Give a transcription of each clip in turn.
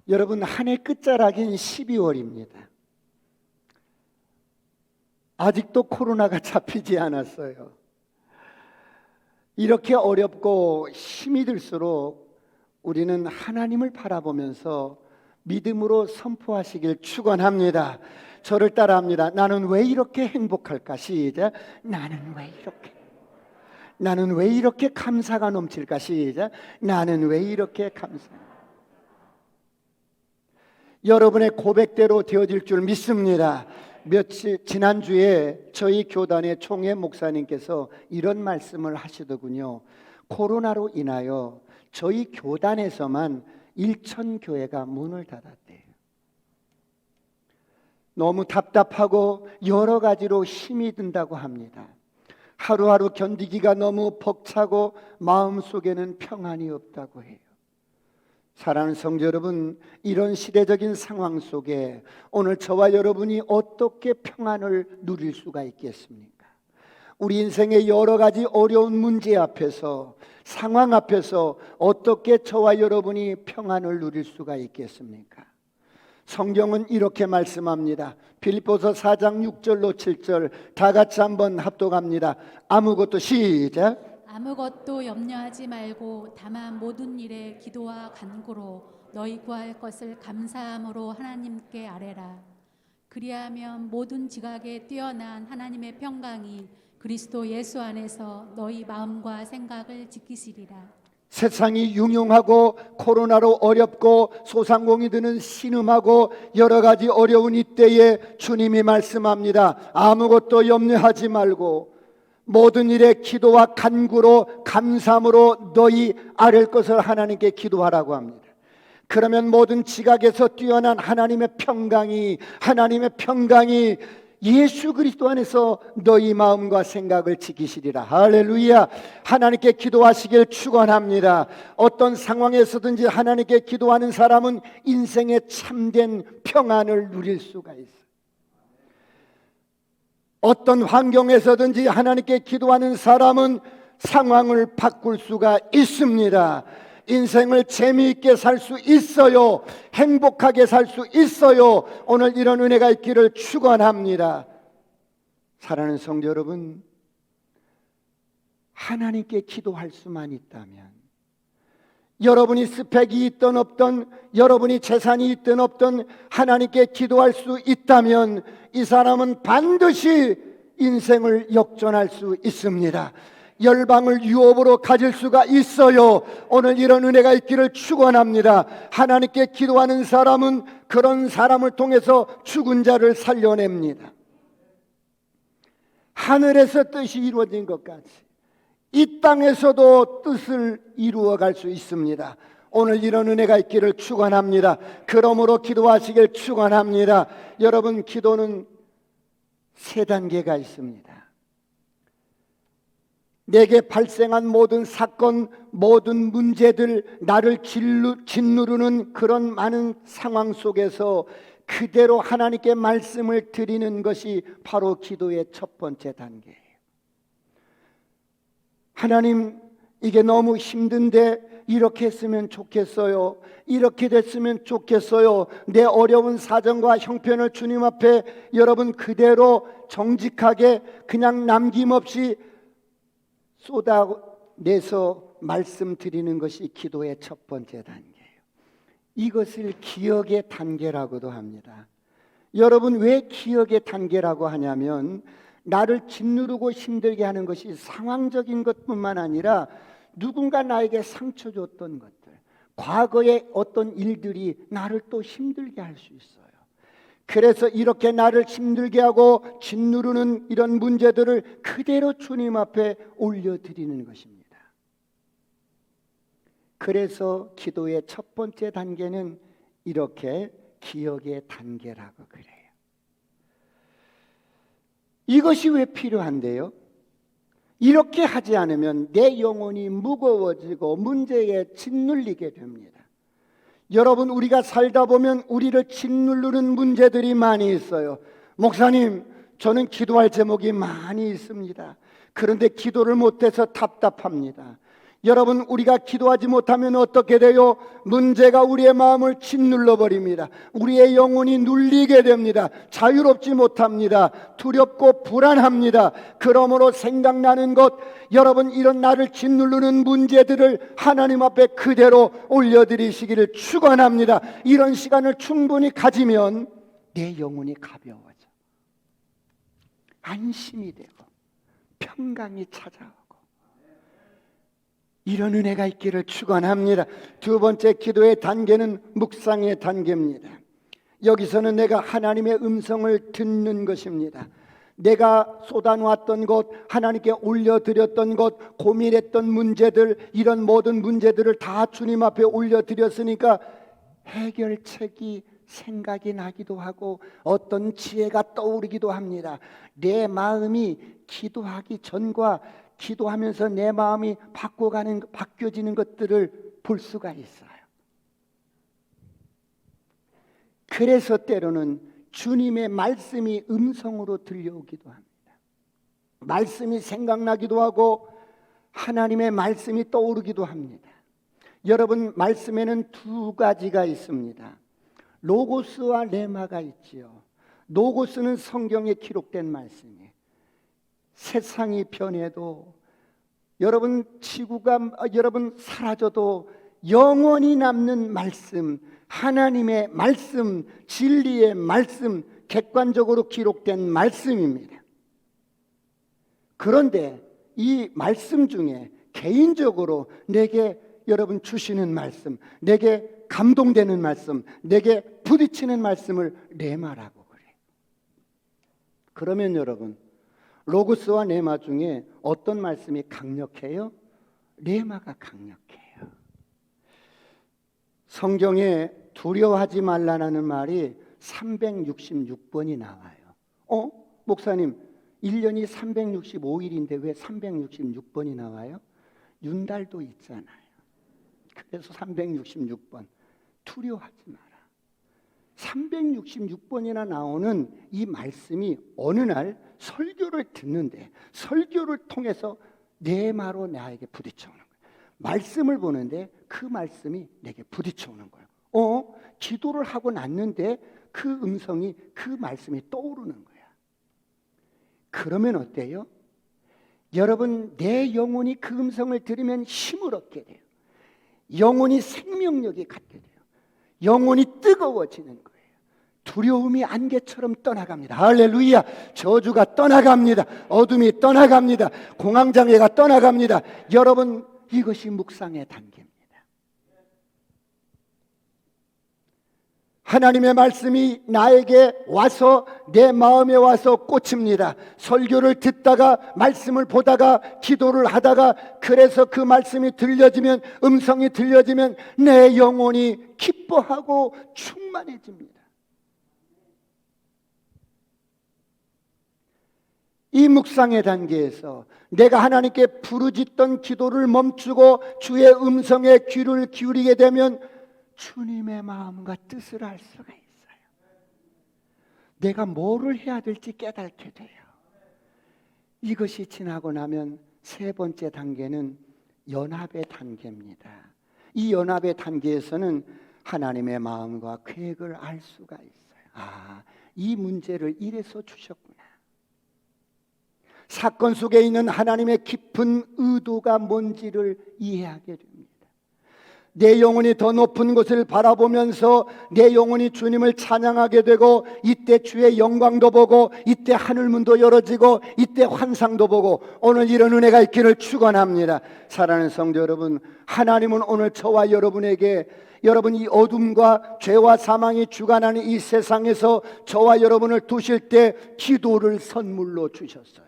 여러분, 한 해 끝자락인 12월입니다. 아직도 코로나가 잡히지 않았어요. 이렇게 어렵고 힘이 들수록 우리는 하나님을 바라보면서 믿음으로 선포하시길 축원합니다. 저를 따라합니다. 나는 왜 이렇게 행복할까? 시작. 나는 왜 이렇게 감사가 넘칠까? 시작. 나는 왜 이렇게 여러분의 고백대로 되어질 줄 믿습니다. 지난주에 저희 교단의 총회 목사님께서 이런 말씀을 하시더군요. 코로나로 인하여 저희 교단에서만 1,000교회가 문을 닫았대요. 너무 답답하고 여러 가지로 힘이 든다고 합니다. 하루하루 견디기가 너무 벅차고 마음속에는 평안이 없다고 해요. 사랑하는 성도 여러분, 이런 시대적인 상황 속에 오늘 저와 여러분이 어떻게 평안을 누릴 수가 있겠습니까? 우리 인생의 여러 가지 어려운 문제 앞에서, 상황 앞에서 어떻게 저와 여러분이 평안을 누릴 수가 있겠습니까? 성경은 이렇게 말씀합니다. 빌립보서 4장 6절로 7절 다 같이 한번 합독합니다. 아무것도 시작. 아무것도 염려하지 말고 다만 모든 일에 기도와 간구로 너희 구할 것을 감사함으로 하나님께 아뢰라. 그리하면 모든 지각에 뛰어난 하나님의 평강이 그리스도 예수 안에서 너희 마음과 생각을 지키시리라. 세상이 융용하고 코로나로 어렵고 소상공이 드는 신음하고 여러 가지 어려운 이때에 주님이 말씀합니다. 아무것도 염려하지 말고 모든 일에 기도와 간구로 감사함으로 너희 아랠 것을 하나님께 기도하라고 합니다. 그러면 모든 지각에서 뛰어난 하나님의 평강이 예수 그리스도 안에서 너희 마음과 생각을 지키시리라. 할렐루야. 하나님께 기도하시길 축원합니다. 어떤 상황에서든지 하나님께 기도하는 사람은 인생의 참된 평안을 누릴 수가 있어요. 어떤 환경에서든지 하나님께 기도하는 사람은 상황을 바꿀 수가 있습니다. 인생을 재미있게 살 수 있어요. 행복하게 살 수 있어요. 오늘 이런 은혜가 있기를 축원합니다. 사랑하는 성도 여러분, 하나님께 기도할 수만 있다면, 여러분이 스펙이 있든 없든, 여러분이 재산이 있든 없든 하나님께 기도할 수 있다면 이 사람은 반드시 인생을 역전할 수 있습니다. 열방을 유업으로 가질 수가 있어요. 오늘 이런 은혜가 있기를 축원합니다. 하나님께 기도하는 사람은 그런 사람을 통해서 죽은 자를 살려냅니다. 하늘에서 뜻이 이루어진 것 같이 이 땅에서도 뜻을 이루어갈 수 있습니다. 오늘 이런 은혜가 있기를 축원합니다. 그러므로 기도하시길 축원합니다. 여러분, 기도는 3단계가 있습니다. 내게 발생한 모든 사건, 모든 문제들, 나를 짓누르는 그런 많은 상황 속에서 그대로 하나님께 말씀을 드리는 것이 바로 기도의 첫 번째 단계예요. 하나님, 이게 너무 힘든데 이렇게 했으면 좋겠어요. 이렇게 됐으면 좋겠어요. 내 어려운 사정과 형편을 주님 앞에 여러분 그대로 정직하게 그냥 남김없이 쏟아내서 말씀드리는 것이 기도의 첫 번째 단계예요. 이것을 기억의 단계라고도 합니다. 여러분, 왜 기억의 단계라고 하냐면 나를 짓누르고 힘들게 하는 것이 상황적인 것뿐만 아니라 누군가 나에게 상처 줬던 것들, 과거의 어떤 일들이 나를 또 힘들게 할 수 있어요. 그래서 이렇게 나를 힘들게 하고 짓누르는 이런 문제들을 그대로 주님 앞에 올려드리는 것입니다. 그래서 기도의 첫 번째 단계는 이렇게 기억의 단계라고 그래요. 이것이 왜 필요한데요? 이렇게 하지 않으면 내 영혼이 무거워지고 문제에 짓눌리게 됩니다. 여러분, 우리가 살다 보면 우리를 짓누르는 문제들이 많이 있어요. 목사님, 저는 기도할 제목이 많이 있습니다. 그런데 기도를 못해서 답답합니다. 여러분, 우리가 기도하지 못하면 어떻게 돼요? 문제가 우리의 마음을 짓눌러 버립니다. 우리의 영혼이 눌리게 됩니다. 자유롭지 못합니다. 두렵고 불안합니다. 그러므로 생각나는 것, 여러분, 이런 나를 짓누르는 문제들을 하나님 앞에 그대로 올려드리시기를 축원합니다. 이런 시간을 충분히 가지면 내 영혼이 가벼워져, 안심이 되고 평강이 찾아오고, 이런 은혜가 있기를 축원합니다. 두 번째 기도의 단계는 묵상의 단계입니다. 여기서는 내가 하나님의 음성을 듣는 것입니다. 내가 쏟아놓았던 것, 하나님께 올려드렸던 것, 고민했던 문제들, 이런 모든 문제들을 다 주님 앞에 올려드렸으니까 해결책이 생각이 나기도 하고 어떤 지혜가 떠오르기도 합니다. 내 마음이 기도하기 전과 기도하면서 내 마음이 바뀌어지는 것들을 볼 수가 있어요. 그래서 때로는 주님의 말씀이 음성으로 들려오기도 합니다. 말씀이 생각나기도 하고 하나님의 말씀이 떠오르기도 합니다. 여러분, 말씀에는 두 가지가 있습니다. 로고스와 레마가 있지요. 로고스는 성경에 기록된 말씀이에요. 세상이 변해도, 여러분 지구가 사라져도 영원히 남는 말씀, 하나님의 말씀, 진리의 말씀, 객관적으로 기록된 말씀입니다. 그런데 이 말씀 중에 개인적으로 내게 여러분 주시는 말씀, 내게 감동되는 말씀, 내게 부딪히는 말씀을 레마라고 그래요. 그러면 여러분, 로고스와 레마 중에 어떤 말씀이 강력해요? 레마가 강력해요. 성경에 두려워하지 말라는 말이 366번이 나와요. 목사님, 1년이 365일인데 왜 366번이 나와요? 윤달도 있잖아요. 그래서 366번, 두려워하지 마라. 366번이나 나오는 이 말씀이 어느 날 설교를 듣는데, 설교를 통해서 내 말로 나에게 부딪혀오는 거예요. 말씀을 보는데 그 말씀이 내게 부딪혀오는 거예요. 기도를 하고 났는데 그 음성이, 그 말씀이 떠오르는 거야. 그러면 어때요? 여러분, 내 영혼이 그 음성을 들으면 힘을 얻게 돼요. 영혼이 생명력이 갖게 돼요. 영혼이 뜨거워지는 거예요. 두려움이 안개처럼 떠나갑니다. 할렐루야. 저주가 떠나갑니다. 어둠이 떠나갑니다. 공황장애가 떠나갑니다. 여러분, 이것이 묵상의 단계입니다. 하나님의 말씀이 나에게 와서, 내 마음에 와서 꽂힙니다. 설교를 듣다가, 말씀을 보다가, 기도를 하다가, 그래서 그 말씀이 들려지면, 음성이 들려지면 내 영혼이 기뻐하고 충만해집니다. 이 묵상의 단계에서 내가 하나님께 부르짖던 기도를 멈추고 주의 음성에 귀를 기울이게 되면 주님의 마음과 뜻을 알 수가 있어요. 내가 뭐를 해야 될지 깨닫게 돼요. 이것이 지나고 나면 세 번째 단계는 연합의 단계입니다. 이 연합의 단계에서는 하나님의 마음과 계획을 알 수가 있어요. 이 문제를 이래서 주셨구나. 사건 속에 있는 하나님의 깊은 의도가 뭔지를 이해하게 됩니다. 내 영혼이 더 높은 곳을 바라보면서 내 영혼이 주님을 찬양하게 되고, 이때 주의 영광도 보고, 이때 하늘문도 열어지고, 이때 환상도 보고, 오늘 이런 은혜가 있기를 축원합니다. 사랑하는 성도 여러분, 하나님은 오늘 저와 여러분에게, 여러분 이 어둠과 죄와 사망이 주관하는 이 세상에서 저와 여러분을 두실 때 기도를 선물로 주셨어요.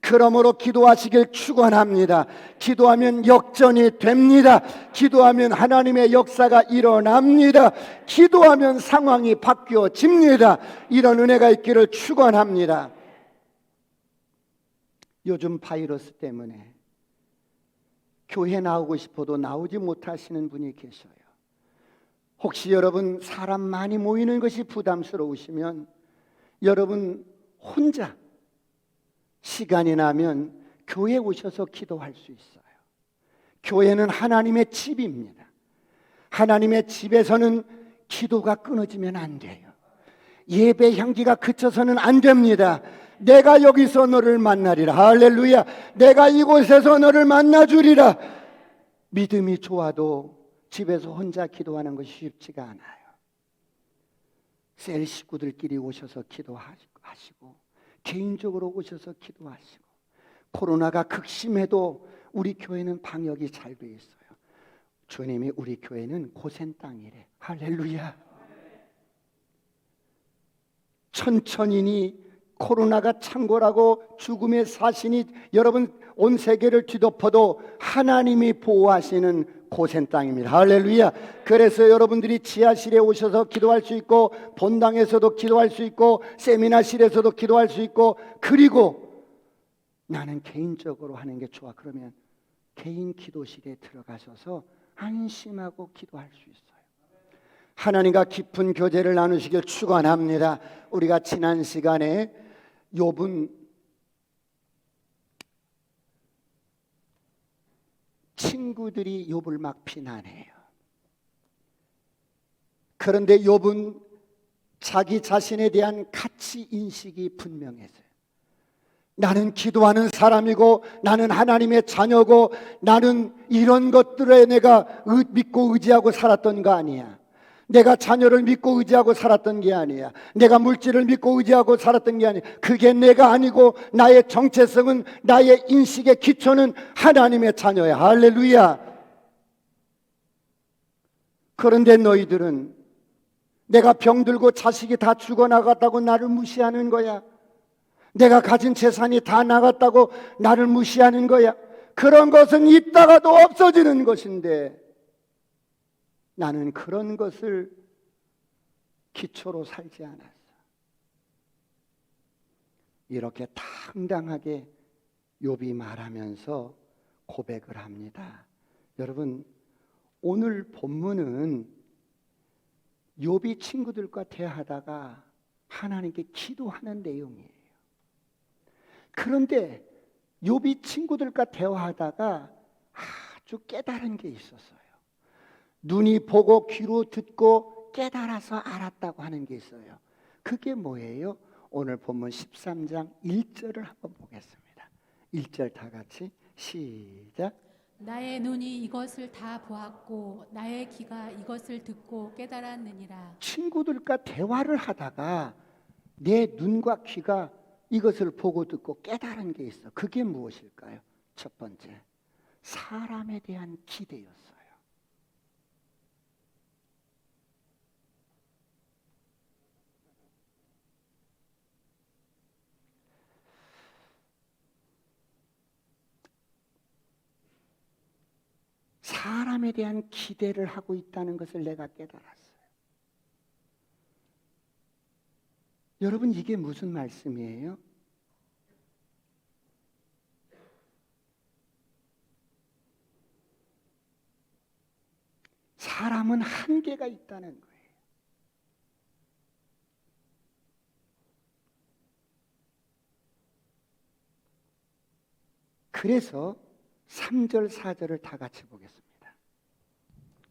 그러므로 기도하시길 축원합니다. 기도하면 역전이 됩니다. 기도하면 하나님의 역사가 일어납니다. 기도하면 상황이 바뀌어집니다. 이런 은혜가 있기를 축원합니다. 요즘 바이러스 때문에 교회 나오고 싶어도 나오지 못하시는 분이 계셔요. 혹시 여러분 사람 많이 모이는 것이 부담스러우시면 여러분 혼자 시간이 나면 교회 오셔서 기도할 수 있어요. 교회는 하나님의 집입니다. 하나님의 집에서는 기도가 끊어지면 안 돼요. 예배 향기가 그쳐서는 안 됩니다. 내가 여기서 너를 만나리라. 할렐루야. 내가 이곳에서 너를 만나주리라. 믿음이 좋아도 집에서 혼자 기도하는 것이 쉽지가 않아요. 셀 식구들끼리 오셔서 기도하시고, 개인적으로 오셔서 기도하시고, 코로나가 극심해도 우리 교회는 방역이 잘 돼 있어요. 주님이 우리 교회는 고센 땅이래. 할렐루야. 천천히니 코로나가 창궐하고 죽음의 사신이 여러분 온 세계를 뒤덮어도 하나님이 보호하시는 고센 땅입니다. 할렐루야. 그래서 여러분들이 지하실에 오셔서 기도할 수 있고, 본당에서도 기도할 수 있고, 세미나실에서도 기도할 수 있고, 그리고 나는 개인적으로 하는 게 좋아. 그러면 개인 기도실에 들어가셔서 안심하고 기도할 수 있어요. 하나님과 깊은 교제를 나누시길 축원합니다. 우리가 지난 시간에 욥은 친구들이 욥을 막 비난해요. 그런데 욥은 자기 자신에 대한 가치 인식이 분명했어요. 나는 기도하는 사람이고, 나는 하나님의 자녀고, 나는 이런 것들에 내가 믿고 의지하고 살았던 거 아니야. 내가 자녀를 믿고 의지하고 살았던 게 아니야. 내가 물질을 믿고 의지하고 살았던 게 아니야. 그게 내가 아니고, 나의 정체성은, 나의 인식의 기초는 하나님의 자녀야. 할렐루야. 그런데 너희들은 내가 병들고 자식이 다 죽어나갔다고 나를 무시하는 거야. 내가 가진 재산이 다 나갔다고 나를 무시하는 거야. 그런 것은 있다가도 없어지는 것인데, 나는 그런 것을 기초로 살지 않았어. 이렇게 당당하게 욥이 말하면서 고백을 합니다. 여러분, 오늘 본문은 욥이 친구들과 대화하다가 하나님께 기도하는 내용이에요. 그런데 욥이 친구들과 대화하다가 아주 깨달은 게 있었어요. 눈이 보고 귀로 듣고 깨달아서 알았다고 하는 게 있어요. 그게 뭐예요? 오늘 본문 13장 1절을 한번 보겠습니다. 1절 다 같이 시작. 나의 눈이 이것을 다 보았고 나의 귀가 이것을 듣고 깨달았느니라. 친구들과 대화를 하다가 내 눈과 귀가 이것을 보고 듣고 깨달은 게 있어. 그게 무엇일까요? 첫 번째, 사람에 대한 기대였어요. 사람에 대한 기대를 하고 있다는 것을 내가 깨달았어요. 여러분, 이게 무슨 말씀이에요? 사람은 한계가 있다는 거예요. 그래서 3절, 4절을 다 같이 보겠습니다.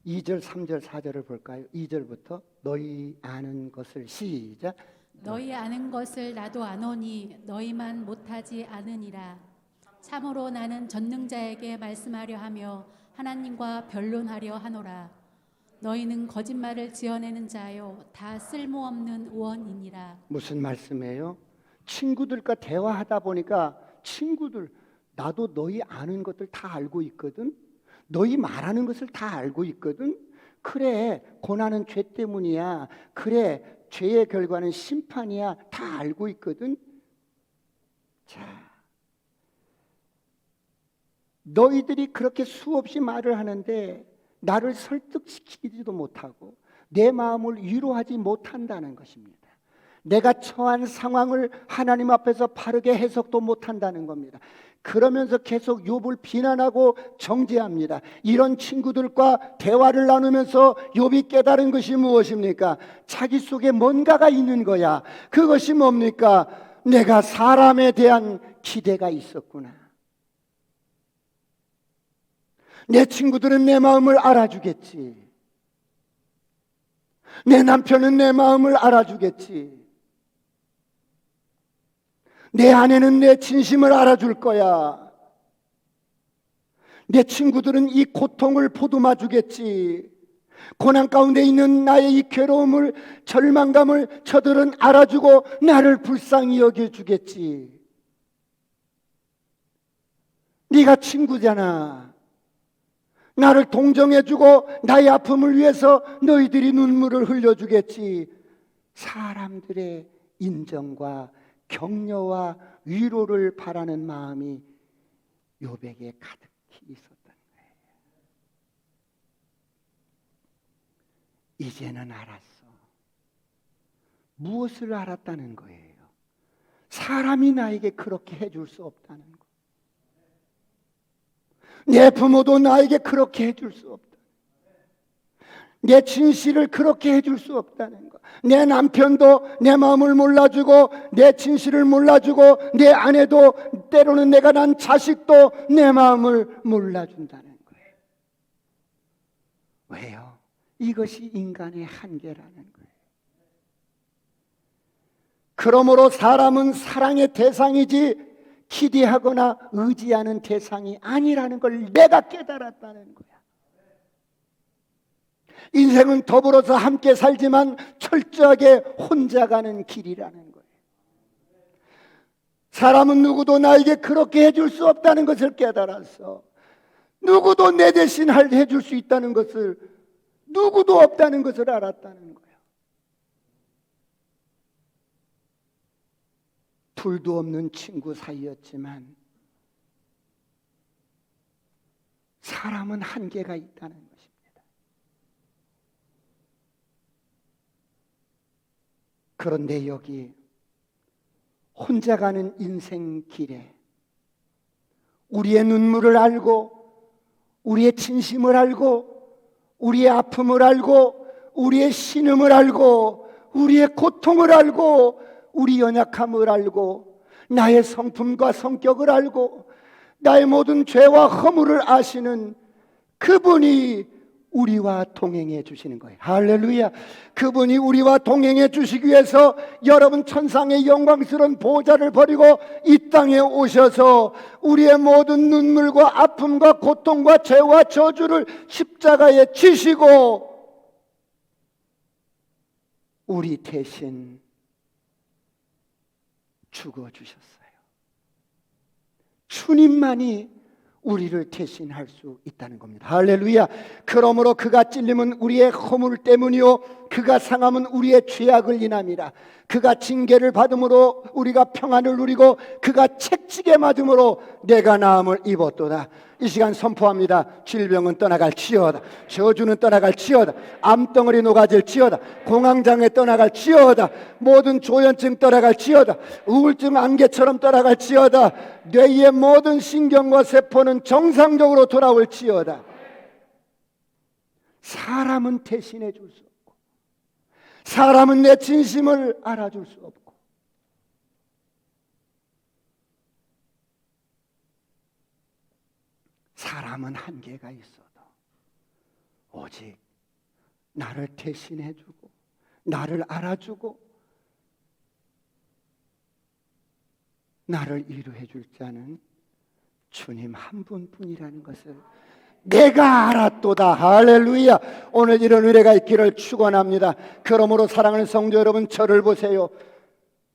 2절, 3절, 4절을 볼까요? 2절부터 너희 아는 것을 시작. 너희 아는 것을 나도 아노니 너희만 못하지 않으니라. 참으로 나는 전능자에게 말씀하려 하며 하나님과 변론하려 하노라. 너희는 거짓말을 지어내는 자요 다 쓸모없는 우원이니라. 무슨 말씀이에요? 친구들과 대화하다 보니까 친구들, 나도 너희 아는 것들 다 알고 있거든. 너희 말하는 것을 다 알고 있거든. 그래, 고난은 죄 때문이야. 그래, 죄의 결과는 심판이야. 다 알고 있거든. 자, 너희들이 그렇게 수없이 말을 하는데 나를 설득시키지도 못하고 내 마음을 위로하지 못한다는 것입니다. 내가 처한 상황을 하나님 앞에서 바르게 해석도 못한다는 겁니다. 그러면서 계속 욥을 비난하고 정죄합니다. 이런 친구들과 대화를 나누면서 욥이 깨달은 것이 무엇입니까? 자기 속에 뭔가가 있는 거야. 그것이 뭡니까? 내가 사람에 대한 기대가 있었구나. 내 친구들은 내 마음을 알아주겠지. 내 남편은 내 마음을 알아주겠지. 내 아내는 내 진심을 알아줄 거야. 내 친구들은 이 고통을 보듬어 주겠지. 고난 가운데 있는 나의 이 괴로움을, 절망감을 저들은 알아주고 나를 불쌍히 여겨주겠지. 네가 친구잖아. 나를 동정해주고 나의 아픔을 위해서 너희들이 눈물을 흘려주겠지. 사람들의 인정과 격려와 위로를 바라는 마음이 욥에게 가득히 있었던 거예요. 이제는 알았어. 무엇을 알았다는 거예요? 사람이 나에게 그렇게 해줄 수 없다는 거. 내 부모도 나에게 그렇게 해줄 수 없다. 내 진실을 그렇게 해줄 수 없다는 거. 내 남편도 내 마음을 몰라주고 내 진실을 몰라주고 내 아내도 때로는 내가 난 자식도 내 마음을 몰라준다는 거예요. 왜요? 이것이 인간의 한계라는 거예요. 그러므로 사람은 사랑의 대상이지 기대하거나 의지하는 대상이 아니라는 걸 내가 깨달았다는 거야. 인생은 더불어서 함께 살지만 철저하게 혼자 가는 길이라는 거예요. 사람은 누구도 나에게 그렇게 해줄 수 없다는 것을 깨달았어. 누구도 내 대신 해줄 수 있다는 것을, 누구도 없다는 것을 알았다는 거예요. 둘도 없는 친구 사이였지만 사람은 한계가 있다는 것입니다. 그런데 여기 혼자 가는 인생 길에 우리의 눈물을 알고 우리의 진심을 알고 우리의 아픔을 알고 우리의 신음을 알고 우리의 고통을 알고 우리 연약함을 알고 나의 성품과 성격을 알고 나의 모든 죄와 허물을 아시는 그분이 우리와 동행해 주시는 거예요. 할렐루야. 그분이 우리와 동행해 주시기 위해서 여러분 천상의 영광스러운 보좌를 버리고 이 땅에 오셔서 우리의 모든 눈물과 아픔과 고통과 죄와 저주를 십자가에 지시고 우리 대신 죽어주셨어요. 주님만이 우리를 대신할 수 있다는 겁니다. 할렐루야. 그러므로 그가 찔림은 우리의 허물 때문이요 그가 상함은 우리의 죄악을 인함이라. 그가 징계를 받음으로 우리가 평안을 누리고 그가 채찍에 맞음으로 내가 나음을 입었도다. 이 시간 선포합니다. 질병은 떠나갈지어다. 저주는 떠나갈지어다. 암덩어리 녹아질지어다. 공황장애 떠나갈지어다. 모든 조현증 떠나갈지어다. 우울증 안개처럼 떠나갈지어다. 뇌의 모든 신경과 세포는 정상적으로 돌아올지어다. 사람은 대신해 줄 수 없고 사람은 내 진심을 알아줄 수 없고 사람은 한계가 있어도 오직 나를 대신해 주고 나를 알아주고 나를 위로해 줄 자는 주님 한 분뿐이라는 것을 내가 알았도다. 할렐루야. 오늘 이런 은혜가 있기를 축원합니다. 그러므로 사랑하는 성도 여러분, 저를 보세요.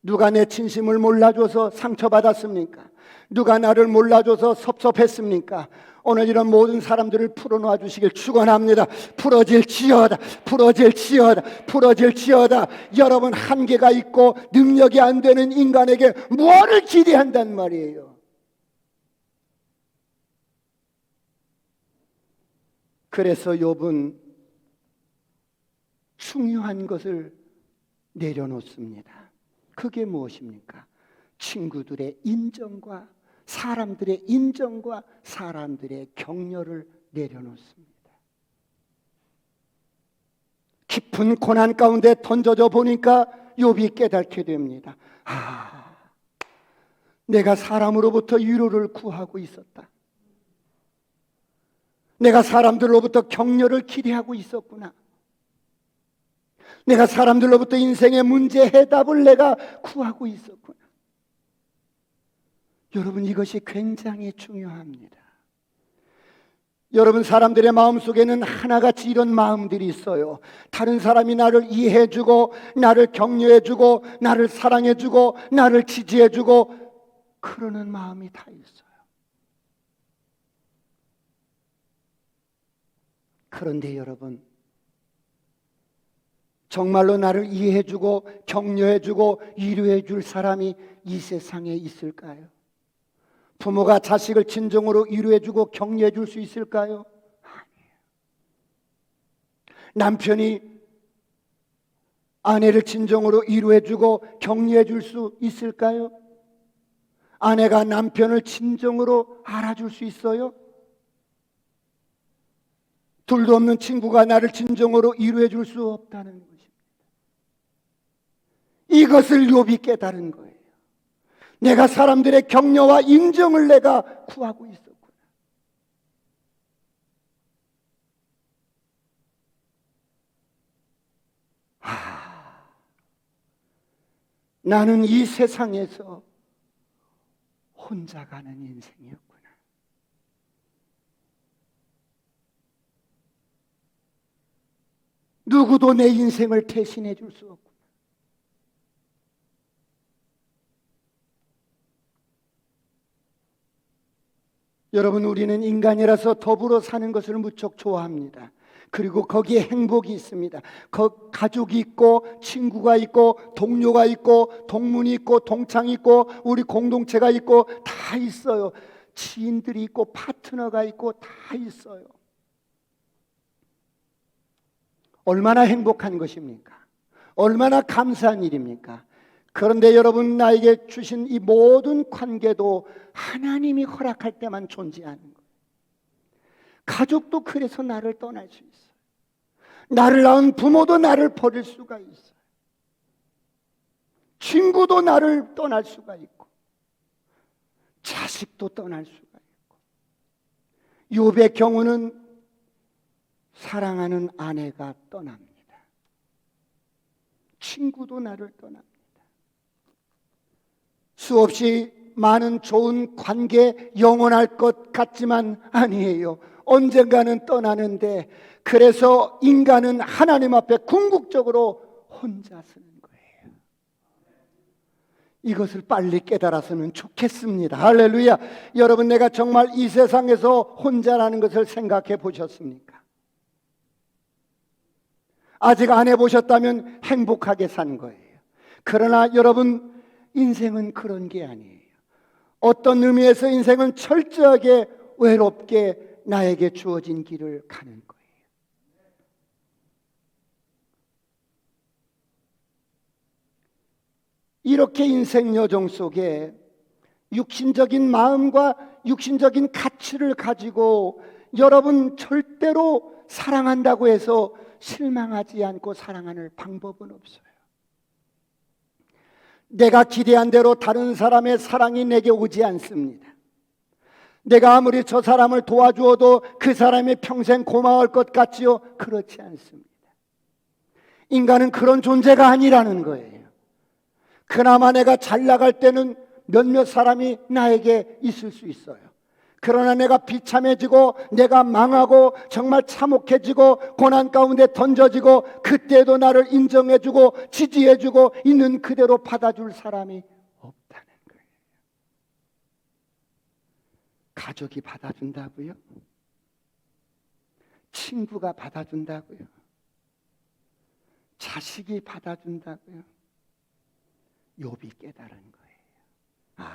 누가 내 진심을 몰라줘서 상처받았습니까? 누가 나를 몰라줘서 섭섭했습니까? 오늘 이런 모든 사람들을 풀어놓아 주시길 축원합니다. 풀어질지어다. 풀어질지어다. 풀어질지어다. 여러분 한계가 있고 능력이 안 되는 인간에게 무엇을 기대한단 말이에요. 그래서 욥은 중요한 것을 내려놓습니다. 그게 무엇입니까? 친구들의 인정과 사람들의 인정과 사람들의 격려를 내려놓습니다. 깊은 고난 가운데 던져져 보니까 욥이 깨닫게 됩니다. 내가 사람으로부터 위로를 구하고 있었다. 내가 사람들로부터 격려를 기대하고 있었구나. 내가 사람들로부터 인생의 문제 해답을 내가 구하고 있었구나. 여러분, 이것이 굉장히 중요합니다. 여러분, 사람들의 마음속에는 하나같이 이런 마음들이 있어요. 다른 사람이 나를 이해해주고, 나를 격려해주고, 나를 사랑해주고, 나를 지지해주고, 그러는 마음이 다 있어요. 그런데 여러분, 정말로 나를 이해해주고 격려해주고 위로해줄 사람이 이 세상에 있을까요? 부모가 자식을 진정으로 위로해주고 격려해줄 수 있을까요? 아니에요. 남편이 아내를 진정으로 위로해주고 격려해줄 수 있을까요? 아내가 남편을 진정으로 알아줄 수 있어요? 둘도 없는 친구가 나를 진정으로 위로해 줄 수 없다는 것입니다. 이것을 욥이 깨달은 거예요. 내가 사람들의 격려와 인정을 내가 구하고 있었구나. 나는 이 세상에서 혼자 가는 인생이었구나. 누구도 내 인생을 대신해 줄 수 없고, 여러분, 우리는 인간이라서 더불어 사는 것을 무척 좋아합니다. 그리고 거기에 행복이 있습니다. 가족이 있고 친구가 있고 동료가 있고 동문이 있고 동창이 있고 우리 공동체가 있고 다 있어요. 지인들이 있고 파트너가 있고 다 있어요. 얼마나 행복한 것입니까? 얼마나 감사한 일입니까? 그런데 여러분, 나에게 주신 이 모든 관계도 하나님이 허락할 때만 존재하는 거예요. 가족도 그래서 나를 떠날 수 있어요. 나를 낳은 부모도 나를 버릴 수가 있어요. 친구도 나를 떠날 수가 있고 자식도 떠날 수가 있고, 욥의 경우는 사랑하는 아내가 떠납니다. 친구도 나를 떠납니다. 수없이 많은 좋은 관계 영원할 것 같지만 아니에요. 언젠가는 떠나는데, 그래서 인간은 하나님 앞에 궁극적으로 혼자 서는 거예요. 이것을 빨리 깨달았으면 좋겠습니다. 할렐루야. 여러분, 내가 정말 이 세상에서 혼자라는 것을 생각해 보셨습니까? 아직 안 해보셨다면 행복하게 산 거예요. 그러나 여러분, 인생은 그런 게 아니에요. 어떤 의미에서 인생은 철저하게 외롭게 나에게 주어진 길을 가는 거예요. 이렇게 인생 여정 속에 육신적인 마음과 육신적인 가치를 가지고 여러분, 절대로 사랑한다고 해서 실망하지 않고 사랑하는 방법은 없어요. 내가 기대한 대로 다른 사람의 사랑이 내게 오지 않습니다. 내가 아무리 저 사람을 도와주어도 그 사람이 평생 고마울 것 같지요? 그렇지 않습니다. 인간은 그런 존재가 아니라는 거예요. 그나마 내가 잘 나갈 때는 몇몇 사람이 나에게 있을 수 있어요. 그러나 내가 비참해지고 내가 망하고 정말 참혹해지고 고난 가운데 던져지고, 그때도 나를 인정해주고 지지해주고 있는 그대로 받아줄 사람이 없다는 거예요. 가족이 받아준다고요? 친구가 받아준다고요? 자식이 받아준다고요? 욥이 깨달은 거예요.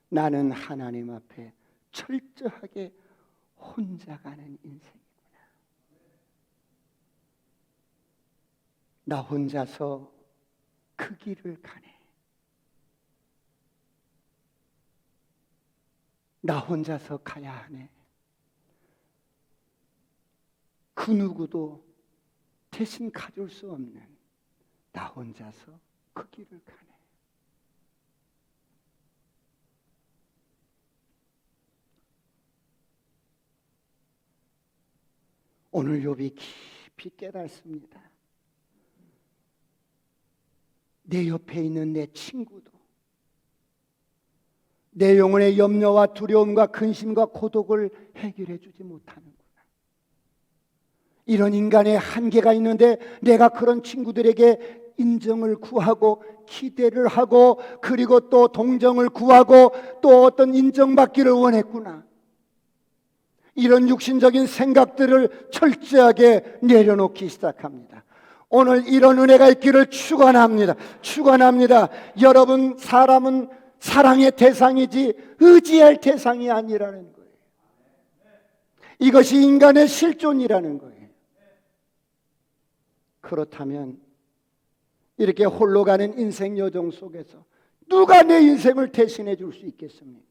나는 하나님 앞에 철저하게 혼자 가는 인생이구나. 나 혼자서 그 길을 가네. 나 혼자서 가야 하네. 그 누구도 대신 가줄 수 없는 나 혼자서 그 길을 가네. 오늘 욥이 깊이 깨닫습니다. 내 옆에 있는 내 친구도 내 영혼의 염려와 두려움과 근심과 고독을 해결해 주지 못하는구나. 이런 인간의 한계가 있는데 내가 그런 친구들에게 인정을 구하고 기대를 하고 그리고 또 동정을 구하고 또 어떤 인정받기를 원했구나. 이런 육신적인 생각들을 철저하게 내려놓기 시작합니다. 오늘 이런 은혜가 있기를 축원합니다. 축원합니다. 여러분, 사람은 사랑의 대상이지 의지할 대상이 아니라는 거예요. 이것이 인간의 실존이라는 거예요. 그렇다면 이렇게 홀로 가는 인생 여정 속에서 누가 내 인생을 대신해 줄 수 있겠습니까?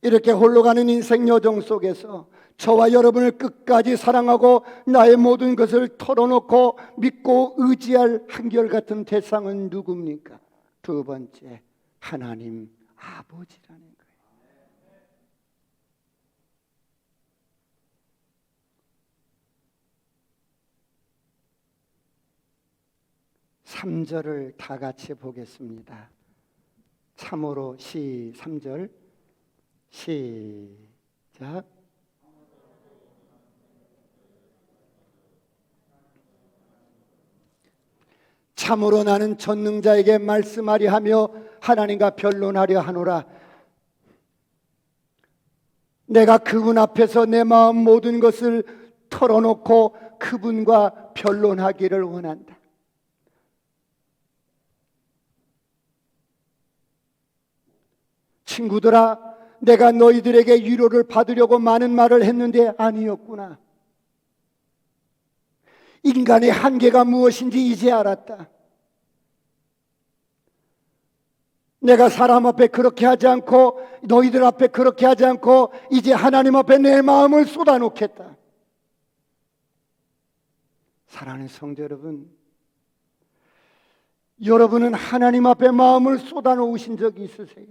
이렇게 홀로 가는 인생 여정 속에서 저와 여러분을 끝까지 사랑하고 나의 모든 것을 털어놓고 믿고 의지할 한결같은 대상은 누굽니까? 두 번째, 하나님 아버지라는 거예요. 3절을 다 같이 보겠습니다. 참으로 3절 시작. 참으로 나는 전능자에게 말씀하려 하며 하나님과 변론하려 하노라. 내가 그분 앞에서 내 마음 모든 것을 털어놓고 그분과 변론하기를 원한다. 친구들아, 내가 너희들에게 위로를 받으려고 많은 말을 했는데 아니었구나. 인간의 한계가 무엇인지 이제 알았다. 내가 사람 앞에 그렇게 하지 않고 너희들 앞에 그렇게 하지 않고 이제 하나님 앞에 내 마음을 쏟아놓겠다. 사랑하는 성도 여러분, 여러분은 하나님 앞에 마음을 쏟아놓으신 적이 있으세요?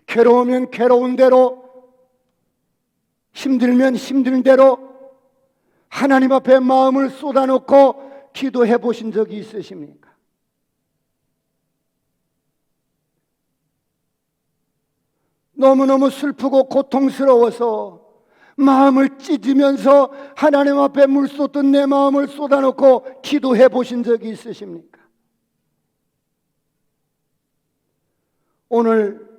괴로우면 괴로운 대로, 힘들면 힘든 대로 하나님 앞에 마음을 쏟아놓고 기도해 보신 적이 있으십니까? 너무너무 슬프고 고통스러워서 마음을 찢으면서 하나님 앞에 물 쏟던 내 마음을 쏟아놓고 기도해 보신 적이 있으십니까? 오늘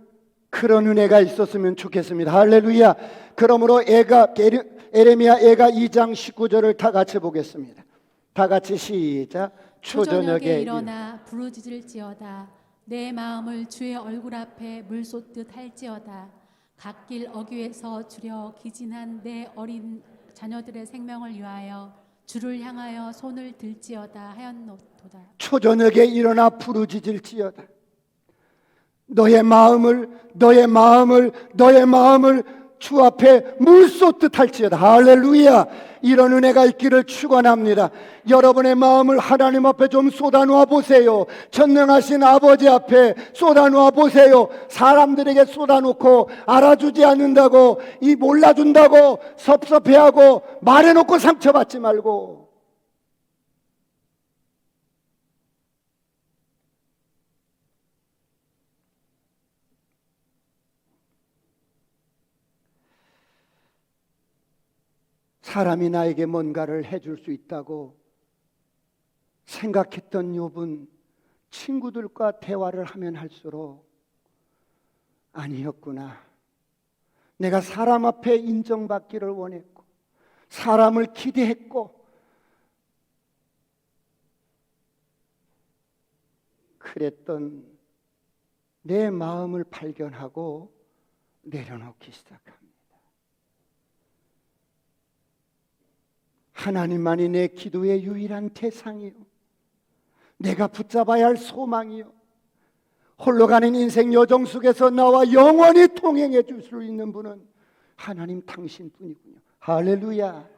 그런 은혜가 있었으면 좋겠습니다. 할렐루야. 그러므로 에레미야 애가 2장 19절을 다 같이 보겠습니다. 다 같이 시작. 초저녁에 일어나 부르짖을지어다. 내 마음을 주의 얼굴 앞에 물 쏟듯 할지어다. 갓길 어귀에서 주려 기진한 내 어린 자녀들의 생명을 위하여 주를 향하여 손을 들지어다 하였노도다. 초저녁에 일어나 부르짖을지어다. 너의 마음을 주 앞에 물 쏟듯 할지어다. 할렐루야. 이런 은혜가 있기를 축원합니다. 여러분의 마음을 하나님 앞에 좀 쏟아놓아 보세요. 전능하신 아버지 앞에 쏟아놓아 보세요. 사람들에게 쏟아놓고 알아주지 않는다고, 이 몰라준다고 섭섭해하고 말해놓고 상처받지 말고, 사람이 나에게 뭔가를 해줄 수 있다고 생각했던 욥은 친구들과 대화를 하면 할수록 아니었구나. 내가 사람 앞에 인정받기를 원했고 사람을 기대했고 그랬던 내 마음을 발견하고 내려놓기 시작합니다. 하나님만이 내 기도의 유일한 대상이요, 내가 붙잡아야 할 소망이요, 홀로 가는 인생 여정 속에서 나와 영원히 통행해 줄 수 있는 분은 하나님 당신뿐이군요. 할렐루야.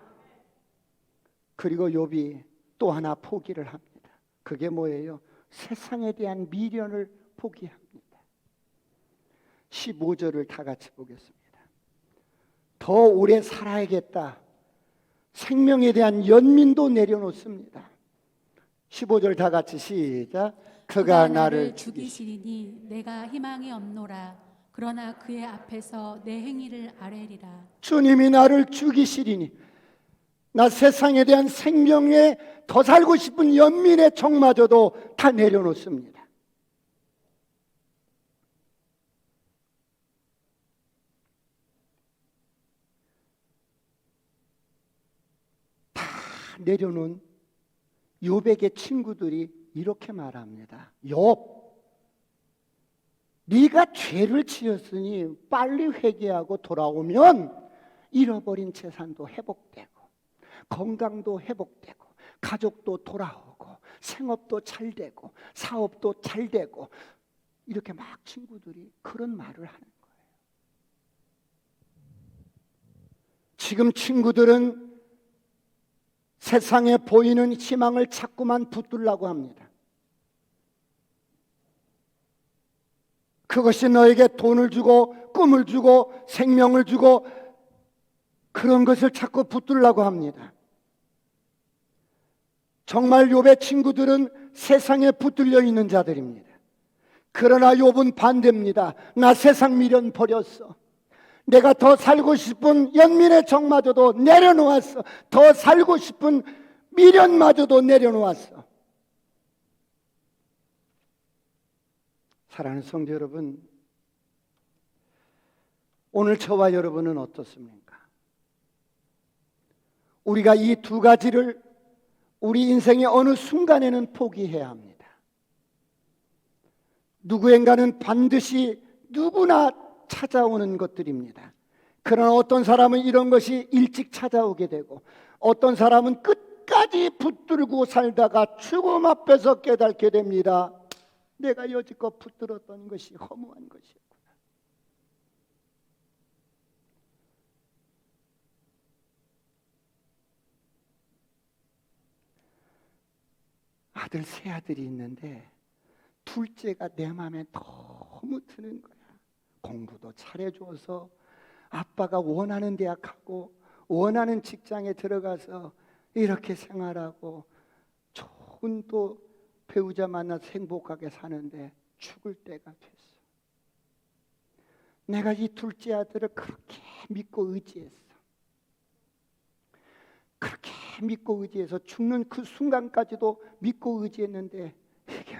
그리고 욥이 또 하나 포기를 합니다. 그게 뭐예요? 세상에 대한 미련을 포기합니다. 15절을 다 같이 보겠습니다. 더 오래 살아야겠다. 생명에 대한 연민도 내려놓습니다. 15절 다 같이 시작. 그가 나를 죽이시리니 내가 희망이 없노라. 그러나 그의 앞에서 내 행위를 아뢰리라. 주님이 나를 죽이시리니 나 세상에 대한 생명에 더 살고 싶은 연민의 정마저도 다 내려놓습니다. 다 내려놓은 욥에게 친구들이 이렇게 말합니다. 욥, 네가 죄를 지었으니 빨리 회개하고 돌아오면 잃어버린 재산도 회복되고 건강도 회복되고 가족도 돌아오고 생업도 잘 되고 사업도 잘 되고, 이렇게 막 친구들이 그런 말을 하는 거예요. 지금 친구들은 세상에 보이는 희망을 자꾸만 붙들려고 합니다. 그것이 너에게 돈을 주고 꿈을 주고 생명을 주고 그런 것을 자꾸 붙들려고 합니다. 정말 욥의 친구들은 세상에 붙들려 있는 자들입니다. 그러나 욥은 반대입니다. 나 세상 미련 버렸어. 내가 더 살고 싶은 연민의 정마저도 내려놓았어. 더 살고 싶은 미련마저도 내려놓았어. 사랑하는 성도 여러분, 오늘 저와 여러분은 어떻습니까? 우리가 이 두 가지를 우리 인생의 어느 순간에는 포기해야 합니다. 누구인가는 반드시 누구나 찾아오는 것들입니다. 그러나 어떤 사람은 이런 것이 일찍 찾아오게 되고, 어떤 사람은 끝까지 붙들고 살다가 죽음 앞에서 깨닫게 됩니다. 내가 여지껏 붙들었던 것이 허무한 것이었구나. 아들, 세 아들이 있는데 둘째가 내 마음에 너무 드는 거야. 공부도 잘해줘서 아빠가 원하는 대학 가고 원하는 직장에 들어가서 이렇게 생활하고 좋은 또 배우자 만나서 행복하게 사는데 죽을 때가 됐어. 내가 이 둘째 아들을 그렇게 믿고 의지했어. 그렇게 믿고 의지해서 죽는 그 순간까지도 믿고 의지했는데 이게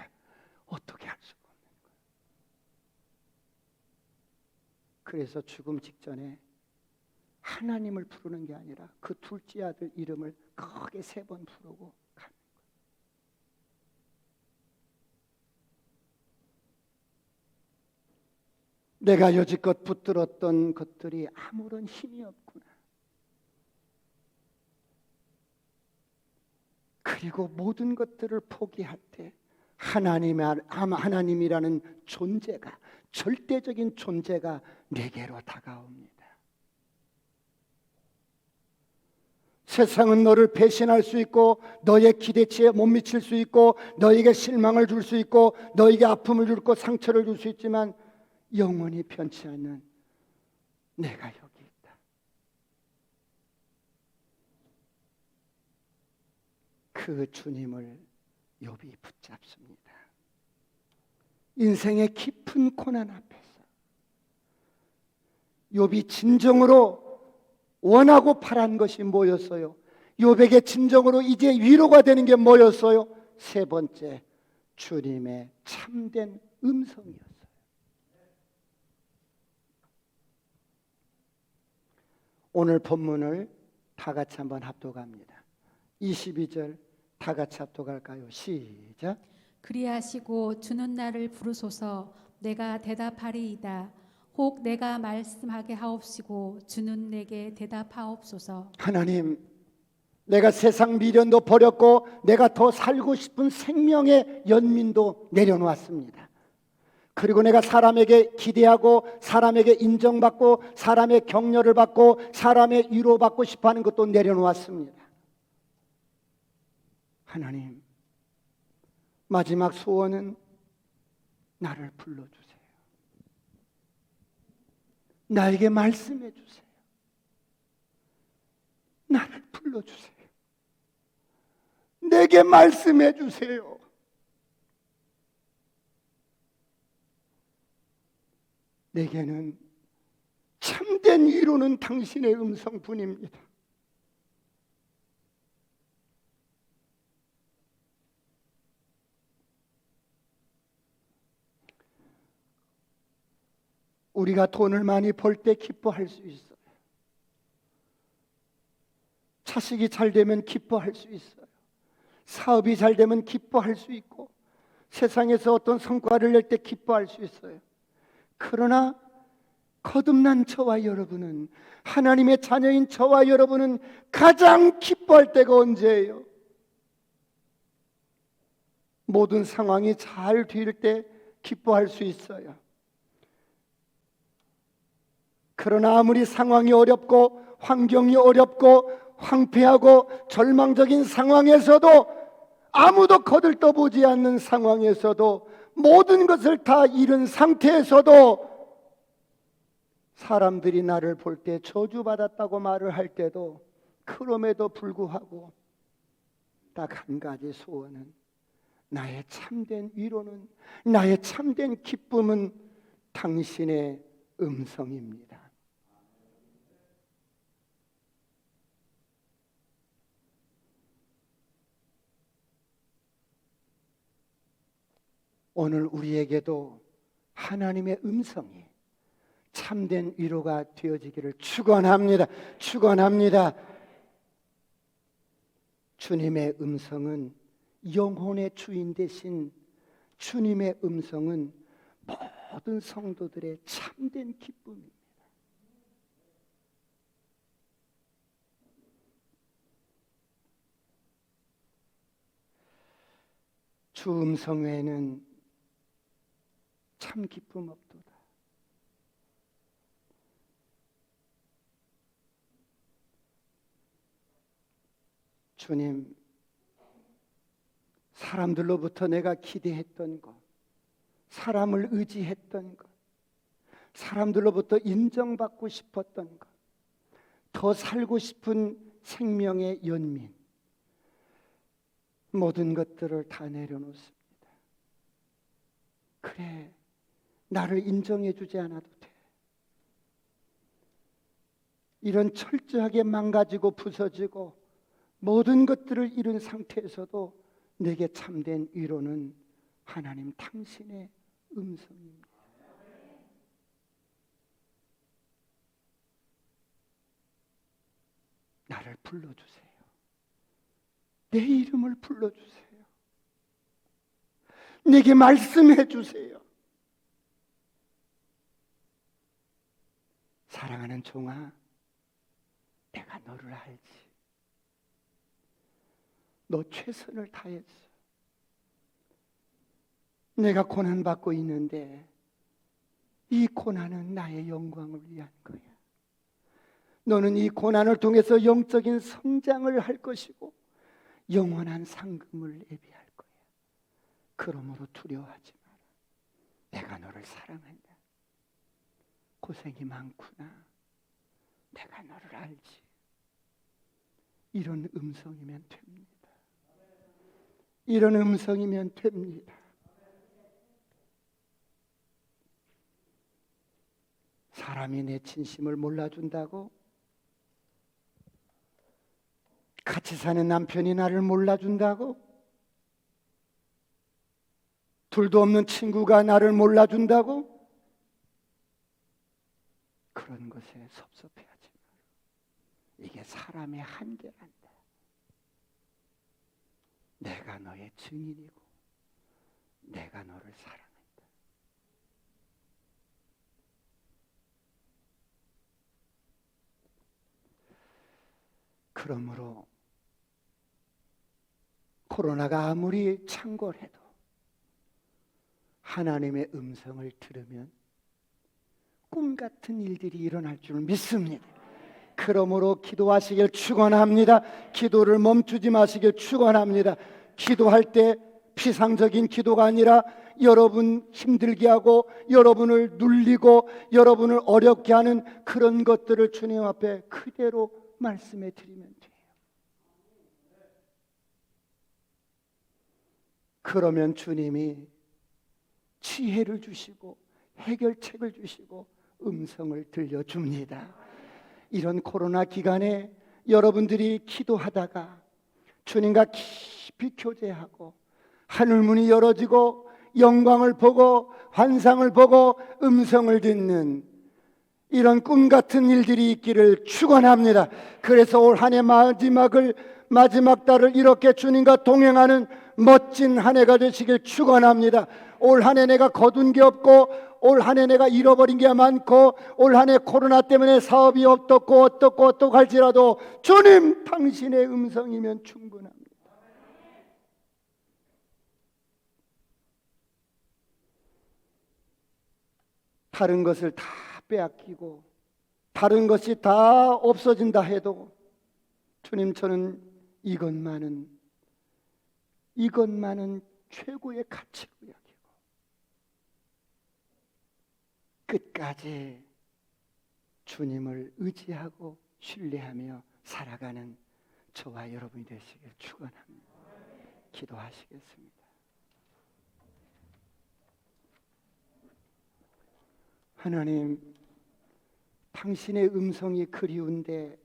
어떻게 할 수가 없는 거야. 그래서 죽음 직전에 하나님을 부르는 게 아니라 그 둘째 아들 이름을 크게 3번 부르고 가는 거야. 내가 여지껏 붙들었던 것들이 아무런 힘이 없구나. 그리고 모든 것들을 포기할 때 하나님이라는 존재가, 절대적인 존재가 내게로 다가옵니다. 세상은 너를 배신할 수 있고 너의 기대치에 못 미칠 수 있고 너에게 실망을 줄 수 있고 너에게 아픔을 줄 거 상처를 줄 수 있지만 영원히 변치 않는 내가 여기 있다. 그 주님을 욥이 붙잡습니다. 인생의 깊은 고난 앞에서 욥이 진정으로 원하고 바란 것이 뭐였어요? 욥에게 진정으로 이제 위로가 되는 게 뭐였어요? 3번째, 주님의 참된 음성이었어요. 오늘 본문을 다 같이 한번 합독합니다. 22절 다 같이 합독할까요? 시작. 그리하시고 주는 나를 부르소서. 내가 대답하리이다. 혹 내가 말씀하게 하옵시고 주는 내게 대답하옵소서. 하나님, 내가 세상 미련도 버렸고 내가 더 살고 싶은 생명의 연민도 내려놓았습니다. 그리고 내가 사람에게 기대하고 사람에게 인정받고 사람의 격려를 받고 사람의 위로받고 싶어하는 것도 내려놓았습니다. 하나님, 마지막 소원은 나를 불러주세요. 나에게 말씀해 주세요. 나를 불러주세요. 내게 말씀해 주세요. 내게는 참된 위로는 당신의 음성뿐입니다. 우리가 돈을 많이 벌 때 기뻐할 수 있어요. 자식이 잘 되면 기뻐할 수 있어요. 사업이 잘 되면 기뻐할 수 있고, 세상에서 어떤 성과를 낼 때 기뻐할 수 있어요. 그러나 거듭난 저와 여러분은, 하나님의 자녀인 저와 여러분은 가장 기뻐할 때가 언제예요? 모든 상황이 잘 될 때 기뻐할 수 있어요. 그러나 아무리 상황이 어렵고 환경이 어렵고 황폐하고 절망적인 상황에서도, 아무도 거들떠보지 않는 상황에서도, 모든 것을 다 잃은 상태에서도, 사람들이 나를 볼 때 저주받았다고 말을 할 때도, 그럼에도 불구하고 딱 한 가지 소원은, 나의 참된 위로는, 나의 참된 기쁨은 당신의 음성입니다. 오늘 우리에게도 하나님의 음성이 참된 위로가 되어지기를 축원합니다. 축원합니다. 주님의 음성은, 영혼의 주인 되신 주님의 음성은 모든 성도들의 참된 기쁨입니다. 주 음성 외에는 참 기쁨 없도다. 주님, 사람들로부터 내가 기대했던 것, 사람을 의지했던 것, 사람들로부터 인정받고 싶었던 것, 더 살고 싶은 생명의 연민, 모든 것들을 다 내려놓습니다. 그래, 나를 인정해 주지 않아도 돼. 이런 철저하게 망가지고 부서지고 모든 것들을 잃은 상태에서도 내게 참된 위로는 하나님 당신의 음성입니다. 나를 불러주세요. 내 이름을 불러주세요. 내게 말씀해 주세요. 사랑하는 종아, 내가 너를 알지. 너 최선을 다했어. 내가 고난받고 있는데 이 고난은 나의 영광을 위한 거야. 너는 이 고난을 통해서 영적인 성장을 할 것이고 영원한 상급을 예비할 거야. 그러므로 두려워하지 마라. 내가 너를 사랑한다. 고생이 많구나. 내가 너를 알지. 이런 음성이면 됩니다. 이런 음성이면 됩니다. 사람이 내 진심을 몰라준다고? 같이 사는 남편이 나를 몰라준다고? 둘도 없는 친구가 나를 몰라준다고? 그런 것에 섭섭해하지 마라. 이게 사람의 한계란다. 내가 너의 증인이고 내가 너를 사랑한다. 그러므로 코로나가 아무리 창궐해도 하나님의 음성을 들으면 꿈 같은 일들이 일어날 줄 믿습니다. 그러므로 기도하시길 축원합니다. 기도를 멈추지 마시길 축원합니다. 기도할 때 피상적인 기도가 아니라 여러분 힘들게 하고 여러분을 눌리고 여러분을 어렵게 하는 그런 것들을 주님 앞에 그대로 말씀해 드리면 돼요. 그러면 주님이 지혜를 주시고 해결책을 주시고 음성을 들려줍니다. 이런 코로나 기간에 여러분들이 기도하다가 주님과 깊이 교제하고 하늘문이 열어지고 영광을 보고 환상을 보고 음성을 듣는 이런 꿈 같은 일들이 있기를 축원합니다. 그래서 올 한 해 마지막 달을 이렇게 주님과 동행하는 멋진 한 해가 되시길 축원합니다. 올 한 해 내가 거둔 게 없고 올 한 해 내가 잃어버린 게 많고 올 한 해 코로나 때문에 사업이 어떻고 할지라도 주님 당신의 음성이면 충분합니다. 다른 것을 다 빼앗기고 다른 것이 다 없어진다 해도 주님, 저는 이것만은 최고의 가치로 여기고 끝까지 주님을 의지하고 신뢰하며 살아가는 저와 여러분이 되시길 축원합니다. 기도하시겠습니다. 하나님, 당신의 음성이 그리운데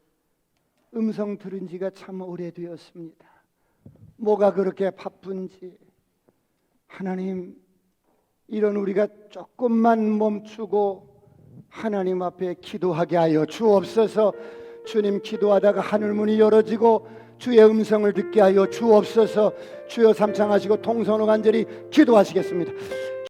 음성 들은 지가 참 오래되었습니다. 뭐가 그렇게 바쁜지 하나님, 이런 우리가 조금만 멈추고 하나님 앞에 기도하게 하여 주옵소서. 주님, 기도하다가 하늘문이 열어지고 주의 음성을 듣게 하여 주옵소서. 주여, 삼창하시고 통성으로 간절히 기도하시겠습니다.